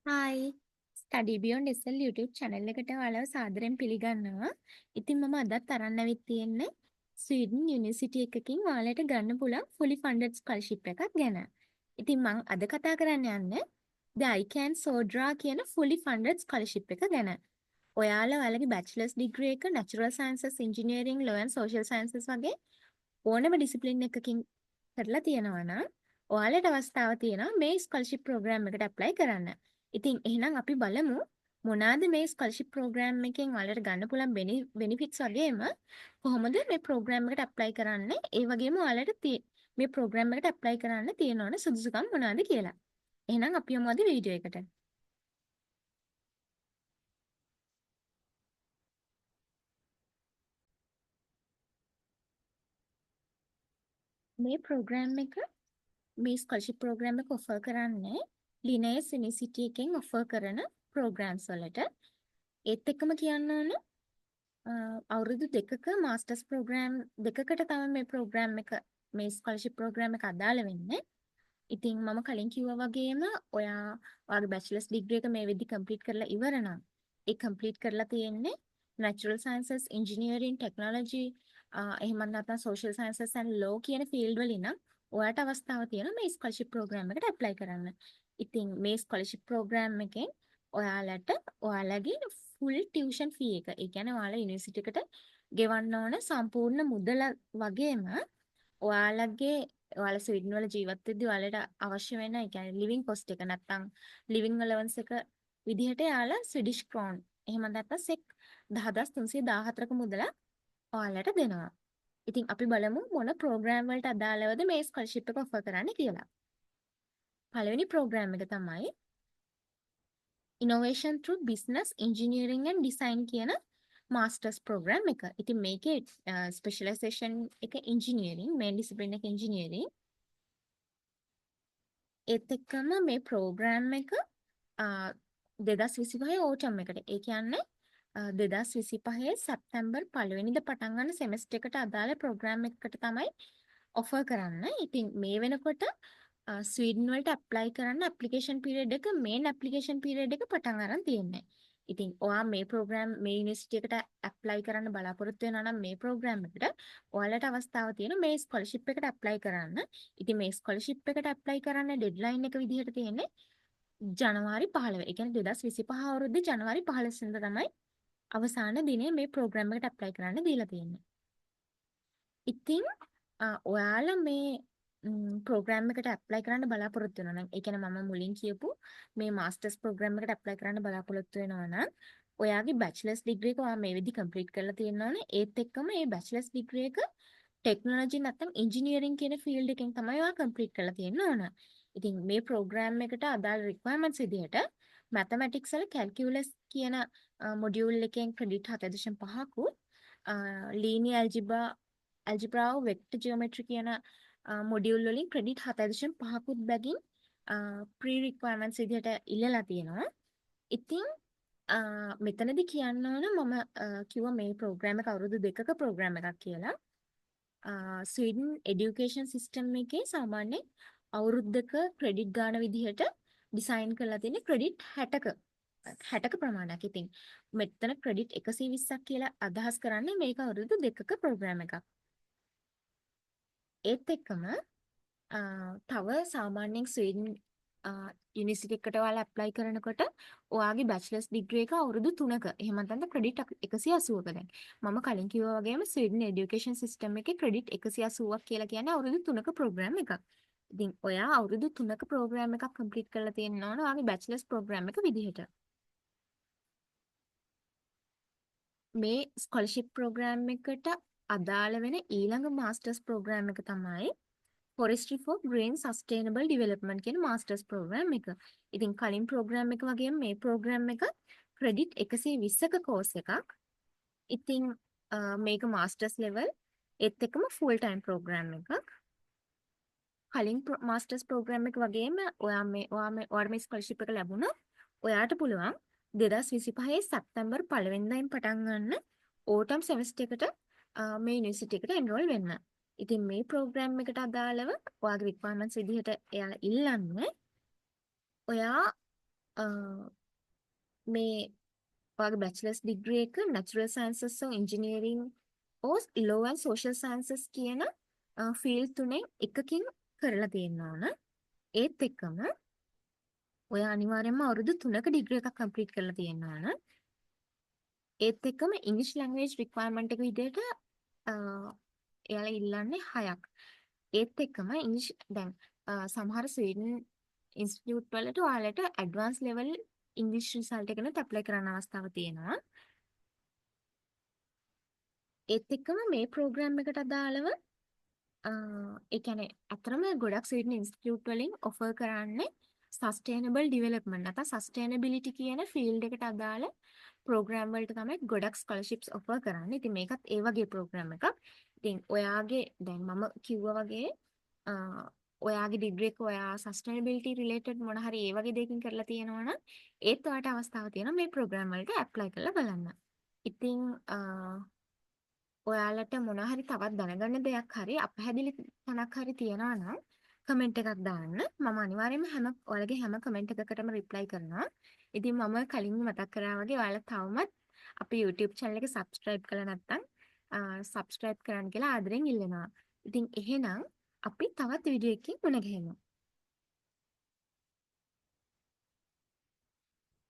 Hi study beyond SL YouTube channel එකට ඔයාලව සාදරයෙන් පිළිගන්නවා. ඉතින් මම අදත් අරන් ඇවිත් තියෙන්නේ ස්වීඩන් යුනිවර්සිටි එකකින් ඔයාලට ගන්න පුළුවන් fully funded scholarship එකක් ගැන. ඉතින් මම අද කතා කරන්න යන්නේ the IKEA and Södra කියන fully funded scholarship එක ගැන. ඔයාලා ඔයාලගේ bachelor's degree එක natural sciences, engineering, law and social sciences වගේ ඕනම ඩිසිප්ලින් එකකින් කරලා තියෙනවා නම් ඔයාලට අවස්ථාව තියෙනවා මේ ස්කෝලර්ෂිප් ප්‍රෝග්‍රෑම් එකට ඇප්ලයි කරන්න. ඉතින් එහෙනම් අපි බලමු මොනවාද මේ ස්කෝලර්ෂිප් ප්‍රෝග්‍රෑම් එකෙන් ඔයාලට ගන්න පුළුවන් බෙනිෆිට්ස් වගේම කොහොමද මේ ප්‍රෝග්‍රෑම් එකට ඇප්ලයි කරන්නේ? ඒ වගේම ඔයාලට මේ ප්‍රෝග්‍රෑම් එකට ඇප්ලයි කරන්න තියෙන ඕන සුදුසුකම් මොනවාද කියලා. එහෙනම් අපි යමු අද වීඩියෝ එකට. මේ ප්‍රෝග්‍රෑම් එක මේ ස්කෝලර්ෂිප් ප්‍රෝග්‍රෑම් එක ඔෆර් කරන්නේ ලිනේස් යුනිවර්සිටි එකෙන් ඔෆර් කරන ප්‍රෝග්‍රෑම්ස් වලට. ඒත් එක්කම කියන්න ඕන අවුරුදු දෙකක මාස්ටර්ස් ප්‍රෝග්‍රෑම් දෙකකට තමයි මේ ප්‍රෝග්‍රෑම් එක මේ ස්කෝලර්ෂිප් ප්‍රෝග්‍රෑම් එක අදාළ වෙන්නේ. ඉතින් මම කලින් කිව්වා වගේම ඔයාගේ බැචලර්ස් ඩිග්‍රී එක මේ වෙද්දි කම්ප්ලීට් කරලා ඉවර නම් ඒ කම්ප්ලීට් කරලා තියෙන්නේ natural sciences, engineering, technology එහෙම නැත්නම් social sciences and law කියන ෆීල්ඩ් වලින් නම් ඔයාට අවස්ථාව තියෙනවා මේ ස්කෝලර්ෂිප් ප්‍රෝග්‍රෑම් එකට ඇප්ලයි කරන්න. ඉතින් මේ ස්කෝලර්ෂිප් ප්‍රෝග්‍රෑම් එකෙන් ඔයාලට ඔයාලගේ ෆුල් ටියුෂන් ෆී එක, ඒ කියන්නේ ඔයාලා යුනිවර්සිටි එකට ගෙවන්න ඕන සම්පූර්ණ මුදල වගේම ඔයාලා ස්වීඩන් වල ජීවත් වෙද්දී ඔයාලට අවශ්‍ය වෙන ඒ කියන්නේ ලිවිං කොස්ට් එක නැත්තම් ලිවිං අලවන්ස් එක විදිහට යාලා ස්විඩිෂ් ක්‍රෝන් එහෙම නැත්නම් සෙක් 10314ක මුදල ඔයාලට දෙනවා. ඉතින් අපි බලමු මොන ප්‍රෝග්‍රෑම් වලට අදාළවද මේ ස්කෝලර්ෂිප් එක ඔෆර් කරන්නේ කියලා. පළවෙනි ප්‍රෝග්‍රෑම් එක තමයි Innovation through Business Engineering and Design කියන මාස්ටර්ස් ප්‍රෝග්‍රෑම් එක. ඉතින් මේකේ ස්පෙෂලයිසේෂන් එක ඉංජිනේරින්, මේන් ඩිසිප්ලින් එක ඉංජිනේරින්. ඒත් එක්කම මේ ප්‍රෝග්‍රෑම් එක 2025 ඕටම් එකට. ඒ කියන්නේ 2025 සැප්තැම්බර් 1 වෙනිදා පටන් ගන්න සෙමෙස්ටර් එකට අදාළ ප්‍රෝග්‍රෑම් එකකට තමයි ඔෆර් කරන්න. ඉතින් මේ වෙනකොට ස්වීඩන් වලට ඇප්ලයි කරන්න ඇප්ලිකේෂන් පීරියඩ් එක මේන් ඇප්ලිකේෂන් පීරියඩ් එක පටන් අරන් තියෙන්නේ. ඉතින් ඔයා මේ ප්‍රෝග්‍රෑම් මේ යුනිවර්සිටි එකට ඇප්ලයි කරන්න බලාපොරොත්තු වෙනවා නම් මේ ප්‍රෝග්‍රෑම් එකට ඔයාලට අවස්ථාව තියෙනවා මේ ස්කෝලර්ෂිප් එකට ඇප්ලයි කරන්න. ඉතින් මේ ස්කෝලර්ෂිප් එකට ඇප්ලයි කරන්න ඩෙඩ්ලයින් එක විදිහට තියෙන්නේ ජනවාරි 15. ඒ කියන්නේ 2025 අවුරුද්දේ ජනවාරි 15 වෙනිදා තමයි අවසාන දිනේ මේ ප්‍රෝග්‍රෑම් එකට ඇප්ලයි කරන්න දීලා තියෙන්නේ. ඉතින් ඔයාලා මේ ප්‍රෝග්‍රෑම් එකට ඇප්ලයි කරන්න බලාපොරොත්තු වෙනවා නම් ඒ කියන්නේ මම මුලින් කියපු මේ මාස්ටර්ස් ප්‍රෝග්‍රෑම් එකට ඇප්ලයි කරන්න බලාපොරොත්තු වෙනවා නම් ඔයාගේ බැචලර්ස් ඩිග්‍රී එක ඔයා මේ විදි කම්ප්ලීට් කරලා තියෙනවනේ ඒත් එක්කම මේ බැචලර්ස් ඩිග්‍රී එක ටෙක්නොලොජි නැත්නම් ඉංජිනියරින් කියන ෆීල්ඩ් එකෙන් තමයි ඔයා කම්ප්ලීට් කරලා තියෙන්න ඕන. ඉතින් මේ ප්‍රෝග්‍රෑම් එකට අදාළ රික්වයර්මන්ට්ස් විදිහට මැතමැටික්ස් වල කැල්කියුලස් කියන මොඩියුල් එකෙන් ක්‍රෙඩිට් 7.5කුත් ලීනියර් ඇල්ජිබ්‍රා වෙක්ටර් ජියොමෙට්‍රි කියන මොඩියුල් වලින් ක්‍රෙඩිට් 7.5කුත් බැගින් ප්‍රී රික්වයර්මන්ට්ස් විදිහට ඉල්ලලා තියෙනවා. ඉතින් මෙතනදි කියන්න ඕන මම කිව්වා මේ ප්‍රෝග්‍රෑම් එක අවුරුදු දෙකක ප්‍රෝග්‍රෑම් එකක් කියලා. ස්වීඩන් එඩියුකේෂන් සිස්ටම් එකේ සාමාන්‍යයෙන් අවුරුද්දක ක්‍රෙඩිට් ගාන විදිහට ඩිසයින් කරලා තියෙන ක්‍රෙඩිට් 60ක ප්‍රමාණයක්. ඉතින් මෙතන ක්‍රෙඩිට් 120ක් කියලා අදහස් කරන්නේ මේක අවුරුදු දෙකක ප්‍රෝග්‍රෑම් එකක්. ඒත් එක්කම තව සාමාන්‍යයෙන් ස්වීඩන් යුනිවර්සිටි එකට ඔයාලා ඇප්ලයි කරනකොට ඔයාගේ බැචලර්ස් ඩිග්‍රී එක අවුරුදු 3ක. එහෙම නැත්නම් ක්‍රෙඩිට් 180ක දැන්. මම කලින් කිව්වා වගේම ස්වීඩන් එඩියුකේෂන් සිස්ටම් එකේ ක්‍රෙඩිට් 180ක් කියලා කියන්නේ අවුරුදු 3ක ප්‍රෝග්‍රෑම් එකක්. ඉතින් ඔයා අවුරුදු 3ක ප්‍රෝග්‍රෑම් එකක් කම්ප්ලීට් කරලා තියෙන්න ඕන ඔයාගේ බැචලර්ස් ප්‍රෝග්‍රෑම් එක විදිහට. මේ ස්කෝලර්ෂිප් ප්‍රෝග්‍රෑම් එකට අදාළ වෙන ඊළඟ මාස්ටර්ස් ප්‍රෝග්‍රෑම් එක තමයි forestry for green sustainable development කියන මාස්ටර්ස් ප්‍රෝග්‍රෑම් එක. ඉතින් කලින් ප්‍රෝග්‍රෑම් එක වගේම මේ ප්‍රෝග්‍රෑම් එක ක්‍රෙඩිට් 120ක කෝස් එකක්. ඉතින් මේක මාස්ටර්ස් ලෙවල් ඒත් එක්කම ෆුල් ටයිම් ප්‍රෝග්‍රෑම් එකක්. කලින් මාස්ටර්ස් ප්‍රෝග්‍රෑම් එක වගේම ඔයාට මේ ස්කෝලර්ෂිප් එක ලැබුණොත් ඔයාට පුළුවන් 2025 සැප්තැම්බර් 1 වෙනිදායින් පටන් ගන්න ඕටම් සෙමෙස්ටර් එකට මේ යුනිවර්සිටි එකට එන්රෝල් වෙන්න. ඉතින් මේ ප්‍රෝග්‍රෑම් එකට අදාළව ඔයාගේ රික්වයර්මන්ට්ස් විදිහට එයාලා ඉල්ලන්නේ ඔයා මේ ඔයාගේ බැචලර්ස් ඩිග්‍රී එක natural sciences or engineering or law and social sciences කියන ෆීල්ඩ් තුනෙන් එකකින් කරලා තියෙන්න ඕන. ඒත් එක්කම ඔයා අනිවාර්යයෙන්ම අවුරුදු 3ක ඩිග්‍රී එකක් කම්ප්ලීට් කරලා තියෙන්න ඕන. ඒත් එක්කම ඉංග්‍රීසි ලැන්ග්වේජ් රික්වයර්මන්ට් එක විදිහට එයාලා ඉල්ලන්නේ 6ක්. ඒත් එක්කම ඉංග්‍රීසි දැන් සමහර ස්වීඩන් ඉන්ස්ටිටියුට් වලට ඔයාලට ඇඩ්වාන්ස් ලෙවල් ඉංග්‍රීසි රිසල්ට් එකකට ඇප්ලයි කරන්න අවස්ථාවක් තියෙනවා. ඒත් එක්කම මේ ප්‍රෝග්‍රෑම් එකට අදාළව ඒ කියන්නේ අතරම ගොඩක් ස්වීඩන් ඉන්ස්ටිටියුට් වලින් ඔෆර් කරන්නේ සස්ටේනබල් ඩිවෙලොප්මන්ට් නැත්නම් සස්ටේනබිලිටි කියන ෆීල්ඩ් එකට අදාළ ප්‍රෝග්‍රෑම් වලට තමයි ගොඩක් ස්කෝලර්ෂිප්ස් ඔෆර් කරන්නේ. ඉතින් මේකත් ඒ වගේ ප්‍රෝග්‍රෑම් එකක්. ඉතින් ඔයාගේ දැන් මම කිව්වා වගේ ඔයාගේ ඩිග්‍රී එක ඔයා සස්ටේනබිලිටි රිලේටඩ් මොන හරි ඒ වගේ දෙයකින් කරලා තියෙනවා නම් ඒත් ඔයාට අවස්ථාවක් තියෙනවා මේ ප්‍රෝග්‍රෑම් වලට ඇප්ලයි කරලා බලන්න. ඉතින් ඔයාලට මොන හරි තවත් දැනගන්න දෙයක් හරි අපහැදිලි තැනක් හරි තියනවා නම් කමෙන්ට් එකක් දාන්න. මම අනිවාර්යයෙන්ම ඔයාලගේ හැම කමෙන්ට් එකකටම රිප්ලයි කරනවා. ඉතින් මම කලින් මතක් කරා වගේ ඔයාලා තවමත් අපේ YouTube channel එක subscribe කරලා නැත්නම් subscribe කරන්න කියලා ආදරෙන් ඉල්ලනවා. ඉතින් එහෙනම් අපි තවත් වීඩියෝ එකකින් මුණ ගැහෙමු.